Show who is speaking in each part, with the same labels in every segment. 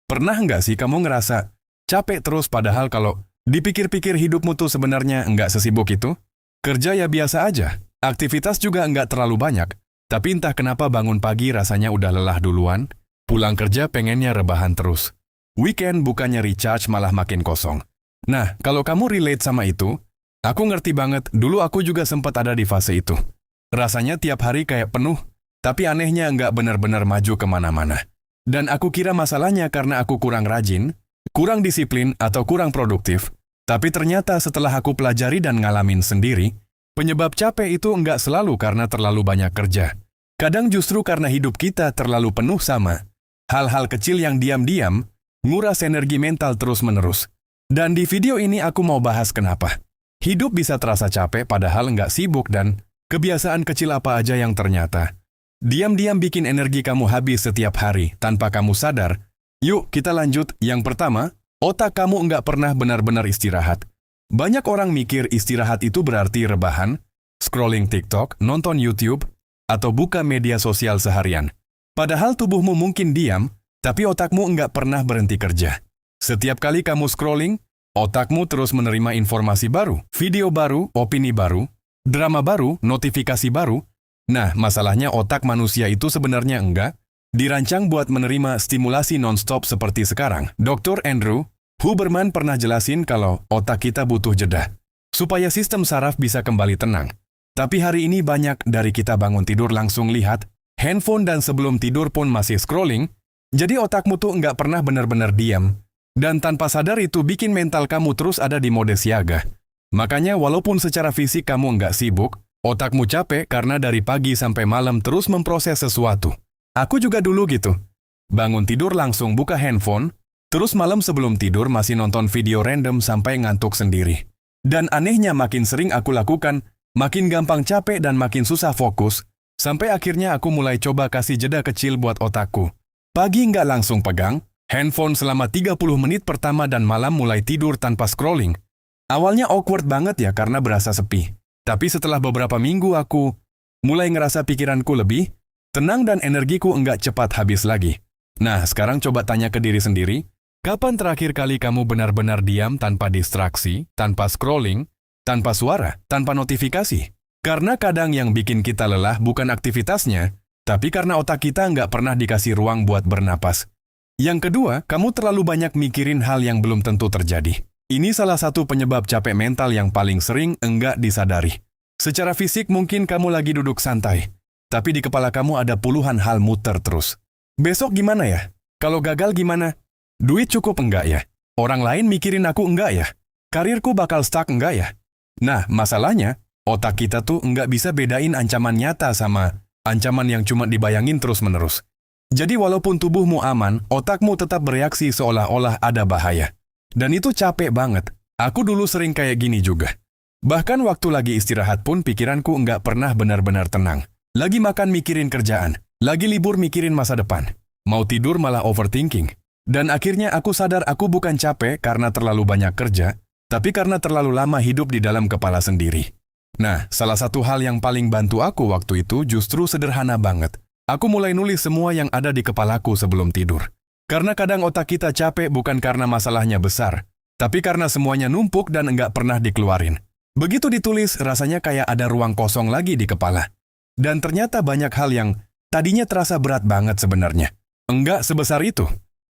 Speaker 1: Pernah nggak sih kamu ngerasa capek terus padahal kalau dipikir-pikir hidupmu tuh sebenarnya nggak sesibuk itu? Kerja ya biasa aja, aktivitas juga nggak terlalu banyak, tapi entah kenapa bangun pagi rasanya udah lelah duluan, pulang kerja pengennya rebahan terus. Weekend bukannya recharge malah makin kosong. Nah, kalau kamu relate sama itu, aku ngerti banget, dulu aku juga sempat ada di fase itu. Rasanya tiap hari kayak penuh, tapi anehnya nggak benar-benar maju kemana-mana. Dan aku kira masalahnya karena aku kurang rajin, kurang disiplin, atau kurang produktif. Tapi ternyata setelah aku pelajari dan ngalamin sendiri, penyebab capek itu nggak selalu karena terlalu banyak kerja. Kadang justru karena hidup kita terlalu penuh sama hal-hal kecil yang diam-diam nguras energi mental terus-menerus. Dan di video ini aku mau bahas kenapa hidup bisa terasa capek padahal nggak sibuk dan kebiasaan kecil apa aja yang ternyata diam-diam bikin energi kamu habis setiap hari tanpa kamu sadar. Yuk kita lanjut. Yang pertama, otak kamu nggak pernah benar-benar istirahat. Banyak orang mikir istirahat itu berarti rebahan, scrolling TikTok, nonton YouTube, atau buka media sosial seharian. Padahal tubuhmu mungkin diam, tapi otakmu nggak pernah berhenti kerja. Setiap kali kamu scrolling, otakmu terus menerima informasi baru, video baru, opini baru, drama baru, notifikasi baru. Nah, masalahnya otak manusia itu sebenarnya enggak dirancang buat menerima stimulasi non-stop seperti sekarang. Dr. Andrew Huberman pernah jelasin kalau otak kita butuh jeda, supaya sistem saraf bisa kembali tenang. Tapi hari ini banyak dari kita bangun tidur langsung lihat handphone dan sebelum tidur pun masih scrolling, jadi otakmu tuh nggak pernah benar-benar diam. Dan tanpa sadar itu bikin mental kamu terus ada di mode siaga. Makanya walaupun secara fisik kamu nggak sibuk, otakmu capek karena dari pagi sampai malam terus memproses sesuatu. Aku juga dulu gitu. Bangun tidur langsung buka handphone, terus malam sebelum tidur masih nonton video random sampai ngantuk sendiri. Dan anehnya makin sering aku lakukan, makin gampang capek dan makin susah fokus, sampai akhirnya aku mulai coba kasih jeda kecil buat otakku. Pagi nggak langsung pegang handphone selama 30 menit pertama dan malam mulai tidur tanpa scrolling. Awalnya awkward banget ya karena berasa sepi. Tapi setelah beberapa minggu aku mulai ngerasa pikiranku lebih tenang dan energiku enggak cepat habis lagi. Nah, sekarang coba tanya ke diri sendiri, kapan terakhir kali kamu benar-benar diam tanpa distraksi, tanpa scrolling, tanpa suara, tanpa notifikasi? Karena kadang yang bikin kita lelah bukan aktivitasnya, tapi karena otak kita nggak pernah dikasih ruang buat bernapas. Yang kedua, kamu terlalu banyak mikirin hal yang belum tentu terjadi. Ini salah satu penyebab capek mental yang paling sering enggak disadari. Secara fisik mungkin kamu lagi duduk santai, tapi di kepala kamu ada puluhan hal muter terus. Besok gimana ya? Kalau gagal gimana? Duit cukup enggak ya? Orang lain mikirin aku enggak ya? Karirku bakal stuck enggak ya? Nah, masalahnya, otak kita tuh enggak bisa bedain ancaman nyata sama ancaman yang cuma dibayangin terus-menerus. Jadi walaupun tubuhmu aman, otakmu tetap bereaksi seolah-olah ada bahaya. Dan itu capek banget. Aku dulu sering kayak gini juga. Bahkan waktu lagi istirahat pun pikiranku enggak pernah benar-benar tenang. Lagi makan mikirin kerjaan, lagi libur mikirin masa depan. Mau tidur malah overthinking. Dan akhirnya aku sadar aku bukan capek karena terlalu banyak kerja, tapi karena terlalu lama hidup di dalam kepala sendiri. Nah, salah satu hal yang paling bantu aku waktu itu justru sederhana banget. Aku mulai nulis semua yang ada di kepalaku sebelum tidur. Karena kadang otak kita capek bukan karena masalahnya besar, tapi karena semuanya numpuk dan enggak pernah dikeluarin. Begitu ditulis, rasanya kayak ada ruang kosong lagi di kepala. Dan ternyata banyak hal yang tadinya terasa berat banget sebenarnya. Enggak sebesar itu.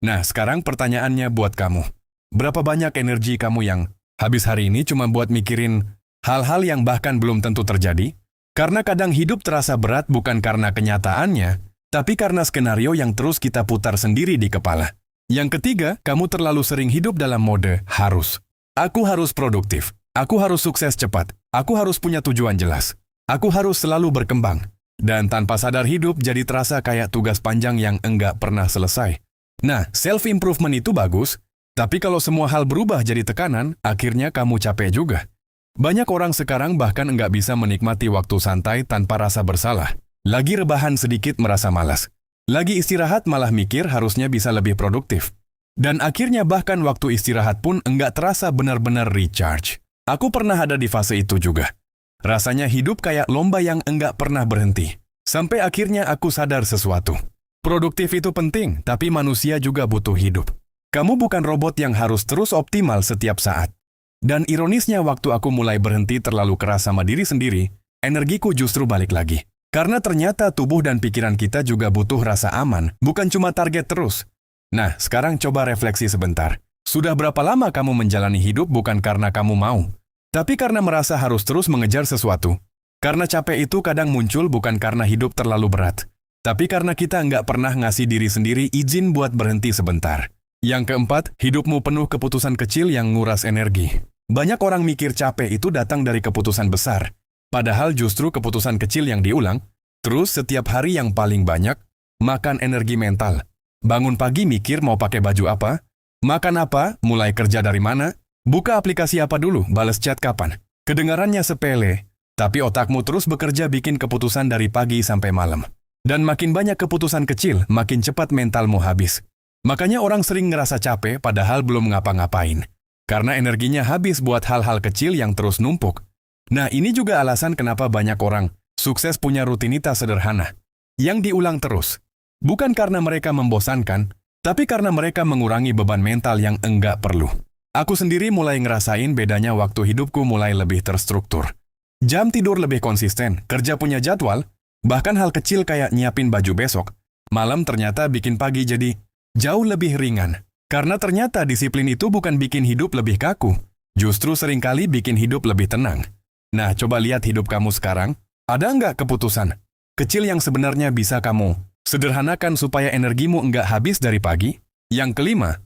Speaker 1: Nah, sekarang pertanyaannya buat kamu. Berapa banyak energi kamu yang habis hari ini cuma buat mikirin hal-hal yang bahkan belum tentu terjadi? Karena kadang hidup terasa berat bukan karena kenyataannya, tapi karena skenario yang terus kita putar sendiri di kepala. Yang ketiga, kamu terlalu sering hidup dalam mode harus. Aku harus produktif. Aku harus sukses cepat. Aku harus punya tujuan jelas. Aku harus selalu berkembang. Dan tanpa sadar hidup jadi terasa kayak tugas panjang yang enggak pernah selesai. Nah, self-improvement itu bagus, tapi kalau semua hal berubah jadi tekanan, akhirnya kamu capek juga. Banyak orang sekarang bahkan enggak bisa menikmati waktu santai tanpa rasa bersalah. Lagi rebahan sedikit merasa malas. Lagi istirahat malah mikir harusnya bisa lebih produktif. Dan akhirnya bahkan waktu istirahat pun enggak terasa benar-benar recharge. Aku pernah ada di fase itu juga. Rasanya hidup kayak lomba yang enggak pernah berhenti. Sampai akhirnya aku sadar sesuatu. Produktif itu penting, tapi manusia juga butuh hidup. Kamu bukan robot yang harus terus optimal setiap saat. Dan ironisnya waktu aku mulai berhenti terlalu keras sama diri sendiri, energiku justru balik lagi. Karena ternyata tubuh dan pikiran kita juga butuh rasa aman, bukan cuma target terus. Nah, sekarang coba refleksi sebentar. Sudah berapa lama kamu menjalani hidup bukan karena kamu mau, tapi karena merasa harus terus mengejar sesuatu? Karena capek itu kadang muncul bukan karena hidup terlalu berat, tapi karena kita nggak pernah ngasih diri sendiri izin buat berhenti sebentar. Yang keempat, hidupmu penuh keputusan kecil yang nguras energi. Banyak orang mikir capek itu datang dari keputusan besar, padahal justru keputusan kecil yang diulang, terus setiap hari yang paling banyak, makan energi mental. Bangun pagi mikir mau pakai baju apa, makan apa, mulai kerja dari mana, buka aplikasi apa dulu, balas chat kapan. Kedengarannya sepele, tapi otakmu terus bekerja bikin keputusan dari pagi sampai malam. Dan makin banyak keputusan kecil, makin cepat mentalmu habis. Makanya orang sering ngerasa capek padahal belum ngapa-ngapain. Karena energinya habis buat hal-hal kecil yang terus numpuk. Nah, ini juga alasan kenapa banyak orang sukses punya rutinitas sederhana yang diulang terus. Bukan karena mereka membosankan, tapi karena mereka mengurangi beban mental yang enggak perlu. Aku sendiri mulai ngerasain bedanya waktu hidupku mulai lebih terstruktur. Jam tidur lebih konsisten, kerja punya jadwal, bahkan hal kecil kayak nyiapin baju besok, malam ternyata bikin pagi jadi jauh lebih ringan. Karena ternyata disiplin itu bukan bikin hidup lebih kaku, justru seringkali bikin hidup lebih tenang. Nah, coba lihat hidup kamu sekarang. Ada nggak keputusan kecil yang sebenarnya bisa kamu sederhanakan supaya energimu nggak habis dari pagi? Yang kelima,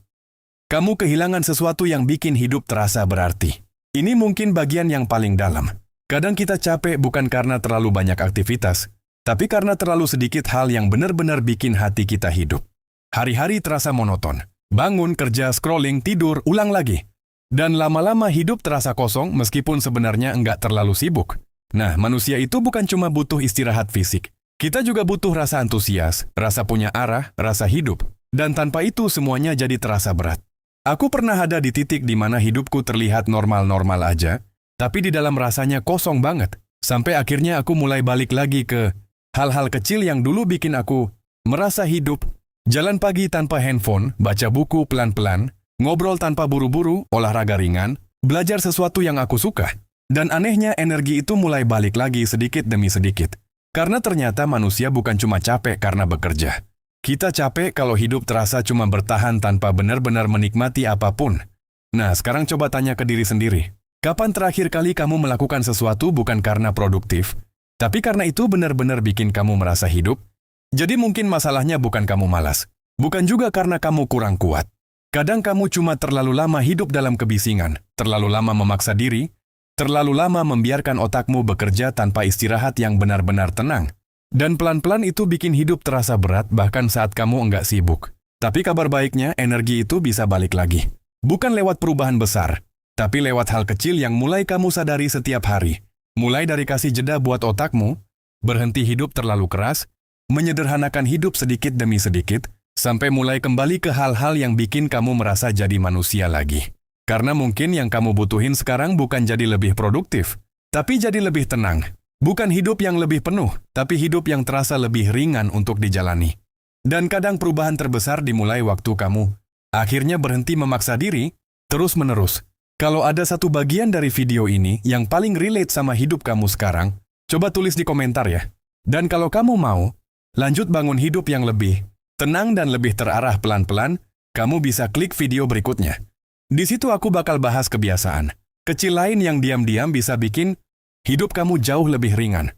Speaker 1: kamu kehilangan sesuatu yang bikin hidup terasa berarti. Ini mungkin bagian yang paling dalam. Kadang kita capek bukan karena terlalu banyak aktivitas, tapi karena terlalu sedikit hal yang benar-benar bikin hati kita hidup. Hari-hari terasa monoton. Bangun, kerja, scrolling, tidur, ulang lagi. Dan lama-lama hidup terasa kosong meskipun sebenarnya enggak terlalu sibuk. Nah, manusia itu bukan cuma butuh istirahat fisik. Kita juga butuh rasa antusias, rasa punya arah, rasa hidup. Dan tanpa itu semuanya jadi terasa berat. Aku pernah ada di titik di mana hidupku terlihat normal-normal aja, tapi di dalam rasanya kosong banget. Sampai akhirnya aku mulai balik lagi ke hal-hal kecil yang dulu bikin aku merasa hidup. Jalan pagi tanpa handphone, baca buku pelan-pelan, ngobrol tanpa buru-buru, olahraga ringan, belajar sesuatu yang aku suka. Dan anehnya energi itu mulai balik lagi sedikit demi sedikit. Karena ternyata manusia bukan cuma capek karena bekerja. Kita capek kalau hidup terasa cuma bertahan tanpa benar-benar menikmati apapun. Nah, sekarang coba tanya ke diri sendiri. Kapan terakhir kali kamu melakukan sesuatu bukan karena produktif, tapi karena itu benar-benar bikin kamu merasa hidup? Jadi mungkin masalahnya bukan kamu malas. Bukan juga karena kamu kurang kuat. Kadang kamu cuma terlalu lama hidup dalam kebisingan, terlalu lama memaksa diri, terlalu lama membiarkan otakmu bekerja tanpa istirahat yang benar-benar tenang. Dan pelan-pelan itu bikin hidup terasa berat bahkan saat kamu enggak sibuk. Tapi kabar baiknya, energi itu bisa balik lagi. Bukan lewat perubahan besar, tapi lewat hal kecil yang mulai kamu sadari setiap hari. Mulai dari kasih jeda buat otakmu, berhenti hidup terlalu keras, menyederhanakan hidup sedikit demi sedikit, sampai mulai kembali ke hal-hal yang bikin kamu merasa jadi manusia lagi. Karena mungkin yang kamu butuhin sekarang bukan jadi lebih produktif, tapi jadi lebih tenang. Bukan hidup yang lebih penuh, tapi hidup yang terasa lebih ringan untuk dijalani. Dan kadang perubahan terbesar dimulai waktu kamu akhirnya berhenti memaksa diri, terus-menerus. Kalau ada satu bagian dari video ini yang paling relate sama hidup kamu sekarang, coba tulis di komentar ya. Dan kalau kamu mau, lanjut bangun hidup yang lebih tenang dan lebih terarah pelan-pelan, kamu bisa klik video berikutnya. Di situ aku bakal bahas kebiasaan kecil lain yang diam-diam bisa bikin hidup kamu jauh lebih ringan.